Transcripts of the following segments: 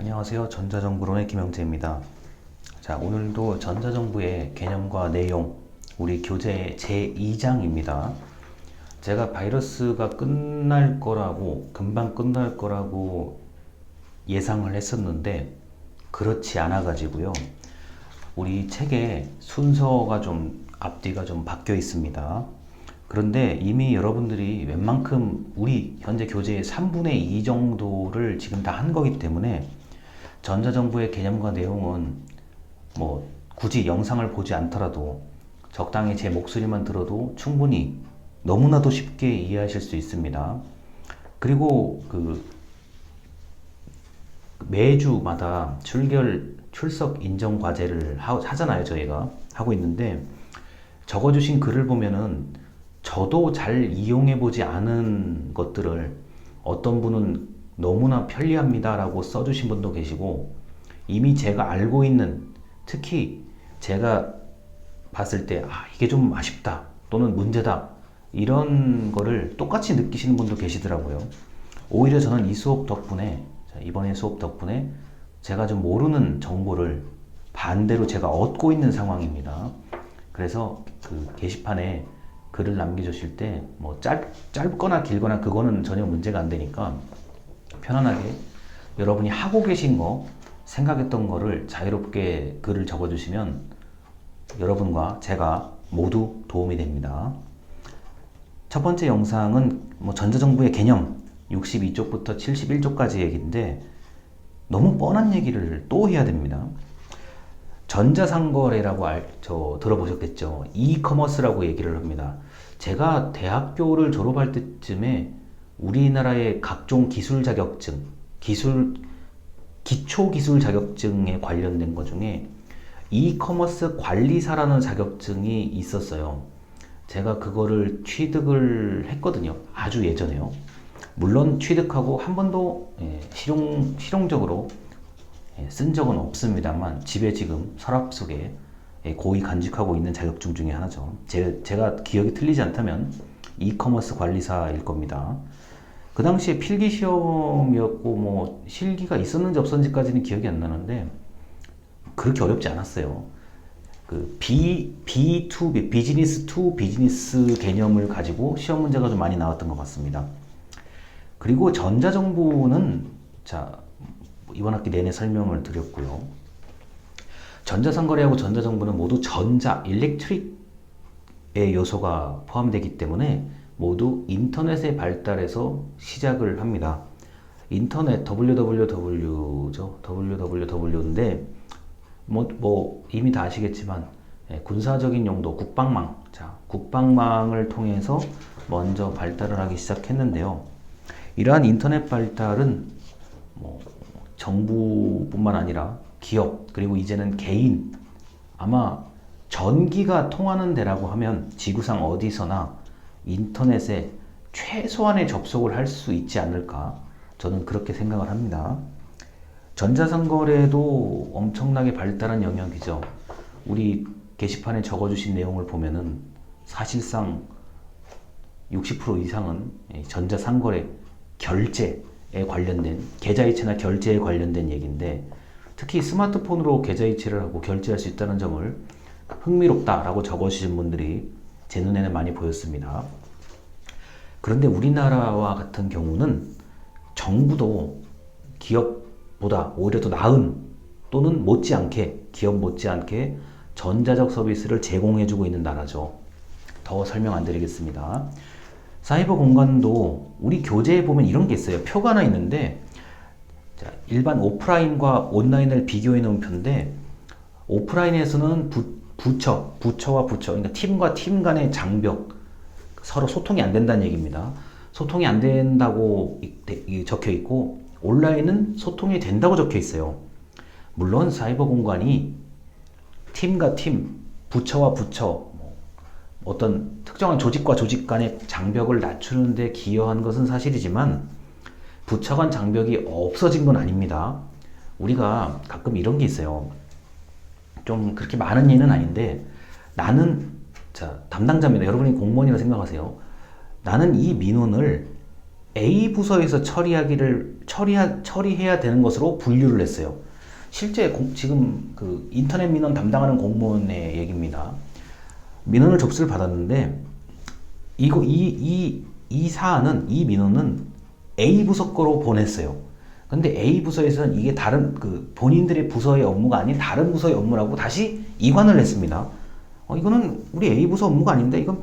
안녕하세요. 전자정부론의 김영재입니다. 자, 오늘도 전자정부의 개념과 내용, 우리 교재 제2장입니다. 제가 바이러스가 끝날 거라고, 금방 끝날 거라고 예상을 했었는데, 그렇지 않아 가지고요. 우리 책의 순서가 좀, 앞뒤가 좀 바뀌어 있습니다. 그런데 이미 여러분들이 웬만큼 우리 현재 교재의 3분의 2 정도를 지금 다 한 거기 때문에 전자정부의 개념과 내용은 뭐 굳이 영상을 보지 않더라도 적당히 제 목소리만 들어도 충분히 너무나도 쉽게 이해하실 수 있습니다. 그리고 매주마다 출석 인정 과제를 하잖아요. 저희가 하고 있는데 적어주신 글을 보면은 저도 잘 이용해 보지 않은 것들을 어떤 분은 너무나 편리합니다 라고 써주신 분도 계시고, 이미 제가 알고 있는, 특히 제가 봤을 때 이게 좀 아쉽다 또는 문제다 이런 거를 똑같이 느끼시는 분도 계시더라고요. 오히려 저는 이 수업 덕분에, 이번에 수업 덕분에 제가 좀 모르는 정보를 반대로 제가 얻고 있는 상황입니다. 그래서 그 게시판에 글을 남겨주실 때 뭐 짧거나 길거나 그거는 전혀 문제가 안 되니까 편안하게 여러분이 하고 계신 거, 생각했던 거를 자유롭게 글을 적어주시면 여러분과 제가 모두 도움이 됩니다. 첫 번째 영상은 뭐 전자정부의 개념 62쪽부터 71쪽까지 얘기인데 너무 뻔한 얘기를 또 해야 됩니다. 전자상거래라고 들어보셨겠죠. 이커머스라고 얘기를 합니다. 제가 대학교를 졸업할 때쯤에 우리나라의 각종 기술 자격증, 기초 기술 자격증에 관련된 것 중에 이커머스 관리사라는 자격증이 있었어요. 제가 그거를 취득을 했거든요. 아주 예전에요. 물론 취득하고 한 번도 실용적으로 쓴 적은 없습니다만 집에 지금 서랍 속에 고이 간직하고 있는 자격증 중에 하나죠. 제가 기억이 틀리지 않다면 이커머스 관리사일 겁니다. 그 당시에 필기 시험이었고 뭐 실기가 있었는지 없었는지까지는 기억이 안 나는데 그렇게 어렵지 않았어요. 그 B2B, 비즈니스 투 비즈니스 개념을 가지고 시험 문제가 좀 많이 나왔던 것 같습니다. 그리고 전자정부는 이번 학기 내내 설명을 드렸고요. 전자상거래하고 전자정부는 모두 일렉트릭의 요소가 포함되기 때문에 모두 인터넷의 발달에서 시작을 합니다. 인터넷 www죠. www인데 뭐 이미 다 아시겠지만 군사적인 용도 국방망, 국방망을 통해서 먼저 발달을 하기 시작했는데요. 이러한 인터넷 발달은 뭐 정부뿐만 아니라 기업, 그리고 이제는 개인, 아마 전기가 통하는 데라고 하면 지구상 어디서나 인터넷에 최소한의 접속을 할 수 있지 않을까, 저는 그렇게 생각을 합니다. 전자상거래도 엄청나게 발달한 영역이죠. 우리 게시판에 적어주신 내용을 보면은 사실상 60% 이상은 전자상거래, 결제에 관련된, 계좌이체나 결제에 관련된 얘기인데, 특히 스마트폰으로 계좌이체를 하고 결제할 수 있다는 점을 흥미롭다라고 적어주신 분들이 제 눈에는 많이 보였습니다. 그런데 우리나라와 같은 경우는 정부도 기업보다 오히려 더 나은 또는 기업 못지않게 전자적 서비스를 제공해주고 있는 나라죠. 더 설명 안 드리겠습니다. 사이버 공간도 우리 교재에 보면 이런 게 있어요. 표가 하나 있는데 일반 오프라인과 온라인을 비교해 놓은 표인데, 오프라인에서는 부처와 부처, 그러니까 팀과 팀 간의 장벽, 서로 소통이 안 된다는 얘기입니다. 소통이 안 된다고 적혀 있고, 온라인은 소통이 된다고 적혀 있어요. 물론 사이버 공간이 팀과 팀, 부처와 부처, 어떤 특정한 조직과 조직 간의 장벽을 낮추는 데 기여한 것은 사실이지만 부처 간 장벽이 없어진 건 아닙니다. 우리가 가끔 이런 게 있어요. 좀 그렇게 많은 예는 아닌데, 나는 담당자입니다. 여러분이 공무원이라 생각하세요. 나는 이 민원을 A 부서에서 처리해야 되는 것으로 분류를 했어요. 실제 지금 그 인터넷 민원 담당하는 공무원의 얘기입니다. 민원을 접수를 받았는데 이 사안은 이 민원은 A 부서 거로 보냈어요. 근데 A 부서에서는 이게 다른 본인들의 부서의 업무가 아닌 다른 부서의 업무라고 다시 이관을 했습니다. 이거는 우리 A 부서 업무가 아닌데 이건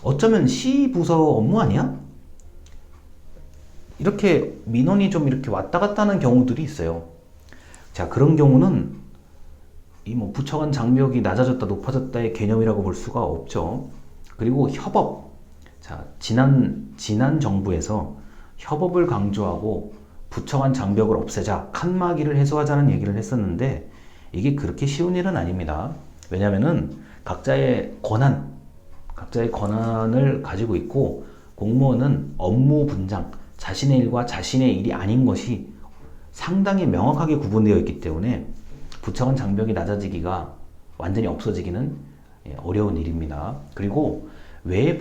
어쩌면 C 부서 업무 아니야? 이렇게 민원이 좀 이렇게 왔다 갔다 하는 경우들이 있어요. 자, 그런 경우는 이 부처 간 장벽이 낮아졌다 높아졌다의 개념이라고 볼 수가 없죠. 그리고 협업. 자, 지난 정부에서 협업을 강조하고 부처 간 장벽을 없애자, 칸막이를 해소하자는 얘기를 했었는데 이게 그렇게 쉬운 일은 아닙니다. 왜냐면은 각자의 권한을 가지고 있고 공무원은 업무 분장, 자신의 일과 자신의 일이 아닌 것이 상당히 명확하게 구분되어 있기 때문에 부처 간 장벽이 낮아지기가 완전히 없어지기는 어려운 일입니다. 그리고 왜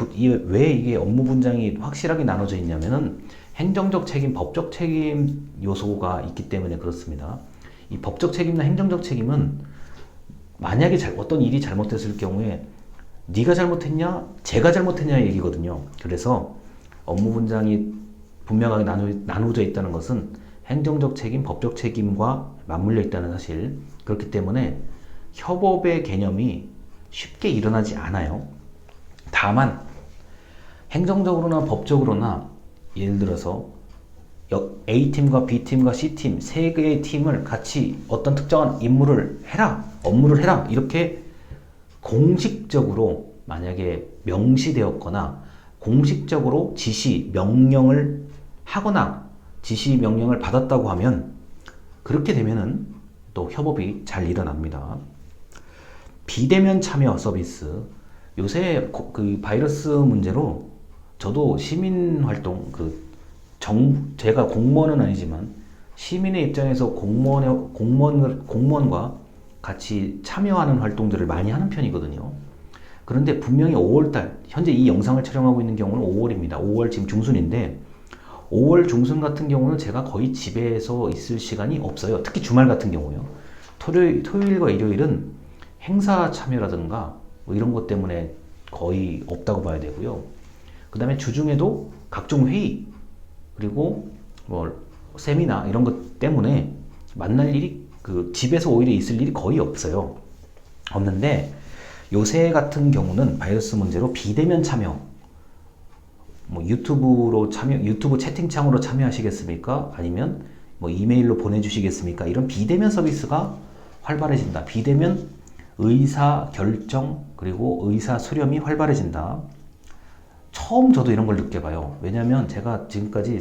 이게 업무 분장이 확실하게 나눠져 있냐면은 행정적 책임, 법적 책임 요소가 있기 때문에 그렇습니다. 이 법적 책임이나 행정적 책임은 만약에 어떤 일이 잘못됐을 경우에 네가 잘못했냐, 제가 잘못했냐 얘기거든요. 그래서 업무 분장이 분명하게 나누어져 있다는 것은 행정적 책임, 법적 책임과 맞물려 있다는 사실. 그렇기 때문에 협업의 개념이 쉽게 일어나지 않아요. 다만 행정적으로나 법적으로나 예를 들어서 A팀과 B팀과 C팀 세 개의 팀을 같이 어떤 특정한 업무를 해라 이렇게 공식적으로 만약에 명시되었거나 공식적으로 지시, 명령을 하거나 지시, 명령을 받았다고 하면 그렇게 되면은 또 협업이 잘 일어납니다. 비대면 참여 서비스. 요새 그 바이러스 문제로 저도 시민 활동, 제가 공무원은 아니지만 시민의 입장에서 공무원과 같이 참여하는 활동들을 많이 하는 편이거든요. 그런데 분명히 5월달, 현재 이 영상을 촬영하고 있는 경우는 5월입니다. 5월 지금 중순인데 5월 중순 같은 경우는 제가 거의 집에서 있을 시간이 없어요. 특히 주말 같은 경우요. 토요일과 일요일은 행사 참여라든가 이런 것 때문에 거의 없다고 봐야 되고요. 그 다음에 주중에도 각종 회의 그리고 세미나 이런 것 때문에 만날 일이 집에서 오히려 있을 일이 거의 없는데 요새 같은 경우는 바이러스 문제로 비대면 참여, 유튜브 채팅창으로 참여하시겠습니까? 아니면 이메일로 보내주시겠습니까? 이런 비대면 서비스가 활발해진다. 비대면 의사 결정 그리고 의사 수렴이 활발해진다. 처음 저도 이런 걸 느껴봐요. 왜냐면 제가 지금까지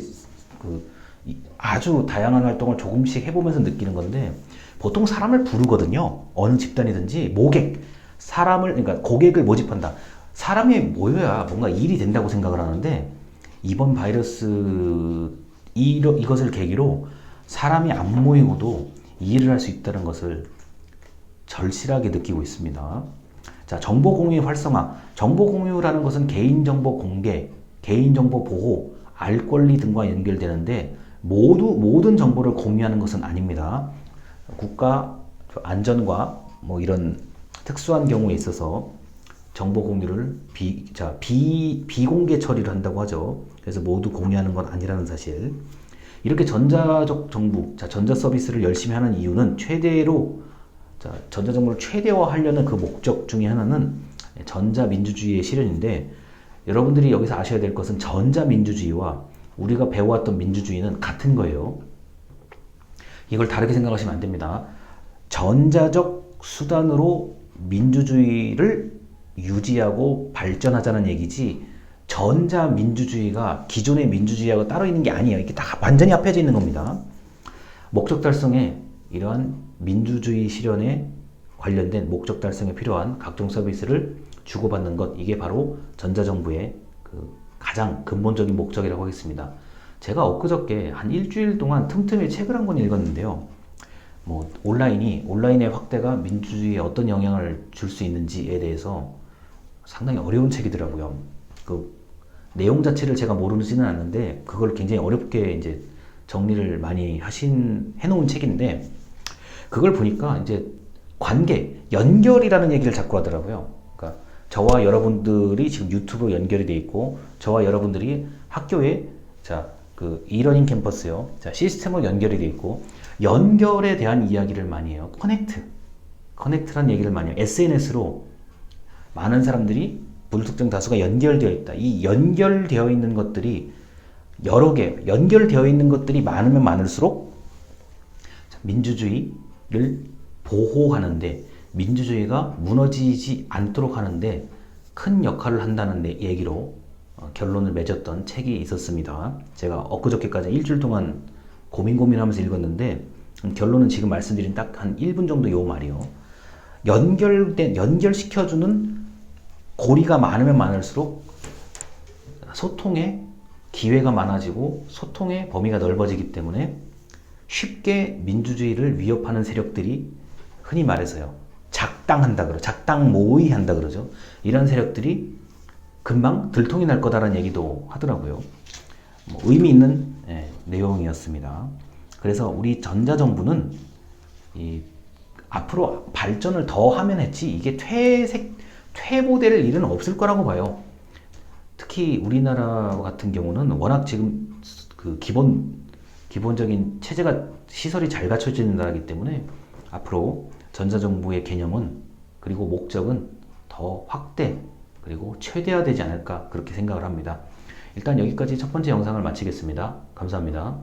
아주 다양한 활동을 조금씩 해보면서 느끼는 건데 보통 사람을 부르거든요. 어느 집단이든지 그러니까 고객을 모집한다. 사람이 모여야 뭔가 일이 된다고 생각을 하는데 이번 바이러스 이것을 계기로 사람이 안 모이고도 일을 할 수 있다는 것을 절실하게 느끼고 있습니다. 자, 정보 공유의 활성화. 정보 공유라는 것은 개인정보 공개, 개인정보 보호, 알 권리 등과 연결되는데 모든 정보를 공유하는 것은 아닙니다. 국가 안전과 이런 특수한 경우에 있어서 정보 공유를 비공개 처리를 한다고 하죠. 그래서 모두 공유하는 건 아니라는 사실. 이렇게 전자적 정부, 전자 서비스를 열심히 하는 이유는 전자정부를 최대화하려는 그 목적 중에 하나는 전자민주주의의 실현인데 여러분들이 여기서 아셔야 될 것은 전자민주주의와 우리가 배워왔던 민주주의는 같은 거예요. 이걸 다르게 생각하시면 안 됩니다. 전자적 수단으로 민주주의를 유지하고 발전하자는 얘기지 전자민주주의가 기존의 민주주의하고 따로 있는 게 아니에요. 이게 다 완전히 합해져 있는 겁니다. 목적 달성에 이러한 민주주의 실현에 관련된 목적 달성에 필요한 각종 서비스를 주고받는 것, 이게 바로 전자정부의 가장 근본적인 목적이라고 하겠습니다. 제가 엊그저께 한 일주일 동안 틈틈이 책을 한 권 읽었는데요. 온라인의 확대가 민주주의에 어떤 영향을 줄 수 있는지에 대해서 상당히 어려운 책이더라고요. 내용 자체를 제가 모르지는 않는데 그걸 굉장히 어렵게 이제 정리를 많이 해놓은 책인데 그걸 보니까 이제 관계, 연결이라는 얘기를 자꾸 하더라고요. 그러니까 저와 여러분들이 지금 유튜브로 연결이 돼 있고 저와 여러분들이 학교에 그 이러닝 캠퍼스요. 시스템으로 연결이 돼 있고 연결에 대한 이야기를 많이 해요. 커넥트란 얘기를 많이 해요. SNS로 많은 사람들이 불특정 다수가 연결되어 있다. 이 연결되어 있는 것들이 여러 개, 연결되어 있는 것들이 많으면 많을수록 민주주의를 보호하는데 민주주의가 무너지지 않도록 하는데 큰 역할을 한다는 얘기로 결론을 맺었던 책이 있었습니다. 제가 엊그저께까지 일주일 동안 고민하면서 읽었는데 결론은 지금 말씀드린 딱 한 1분 정도 요 말이요. 연결시켜주는 고리가 많으면 많을수록 소통의 기회가 많아지고 소통의 범위가 넓어지기 때문에 쉽게 민주주의를 위협하는 세력들이 흔히 말해서요. 작당 모의 한다 그러죠. 이런 세력들이 금방 들통이 날 거다라는 얘기도 하더라고요. 의미 있는 내용이었습니다. 그래서 우리 전자정부는 앞으로 발전을 더 하면 했지 이게 퇴보될 일은 없을 거라고 봐요. 특히 우리나라 같은 경우는 워낙 지금 그 기본적인 체제가 시설이 잘 갖춰져 있는 나라이기 때문에 앞으로 전자정부의 개념은 그리고 목적은 더 확대 그리고 최대화되지 않을까 그렇게 생각을 합니다. 일단 여기까지 첫 번째 영상을 마치겠습니다. 감사합니다.